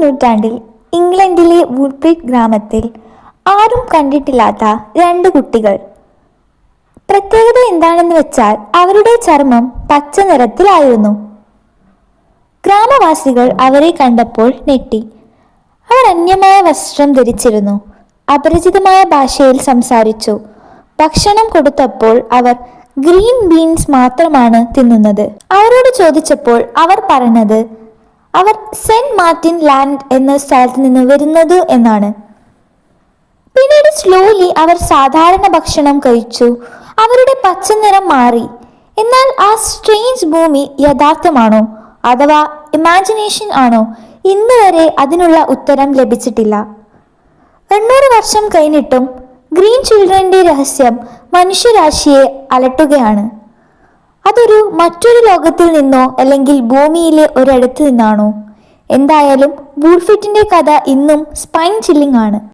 നൂറ്റാണ്ടിൽ ഇംഗ്ലണ്ടിലെ വുൾഫ്രീഡ് ഗ്രാമത്തിൽ ആരും കണ്ടിട്ടില്ലാത്ത രണ്ട് കുട്ടികൾ. പ്രത്യേകത എന്താണെന്ന് വെച്ചാൽ അവരുടെ ചർമ്മം പച്ച നിറത്തിലായിരുന്നു. ഗ്രാമവാസികൾ അവരെ കണ്ടപ്പോൾ ഞെട്ടി. അവർ അന്യമായ വസ്ത്രം ധരിച്ചിരുന്നു, അപരിചിതമായ ഭാഷയിൽ സംസാരിച്ചു. ഭക്ഷണം കൊടുത്തപ്പോൾ അവർ ഗ്രീൻ ബീൻസ് മാത്രമാണ് തിന്നുന്നത്. അവരോട് ചോദിച്ചപ്പോൾ അവർ പറഞ്ഞത് അവർ സെന്റ് മാർട്ടിൻ ലാൻഡ് എന്ന സ്ഥലത്ത് നിന്ന് വരുന്നത് എന്നാണ്. പിന്നീട് സ്ലോലി അവർ സാധാരണ ഭക്ഷണം കഴിച്ചു. അവരുടെ പച്ച നിറം മാറി. എന്നാൽ ആ സ്ട്രേഞ്ച് ഭൂമി യഥാർത്ഥമാണോ അഥവാ ഇമാജിനേഷൻ ആണോ? ഇന്ന് വരെ അതിനുള്ള ഉത്തരം ലഭിച്ചിട്ടില്ല. 800 വർഷം കഴിഞ്ഞിട്ടും ഗ്രീൻ ചിൽഡ്രന്റെ രഹസ്യം മനുഷ്യരാശിയെ അലട്ടുകയാണ്. അതൊരു മറ്റൊരു ലോകത്തിൽ നിന്നോ അല്ലെങ്കിൽ ഭൂമിയിലെ ഒരിടത്ത് നിന്നാണോ? എന്തായാലും വുൾഫ്രീഡിന്റെ കഥ ഇന്നും സ്പൈൻ ചില്ലിംഗ് ആണ്.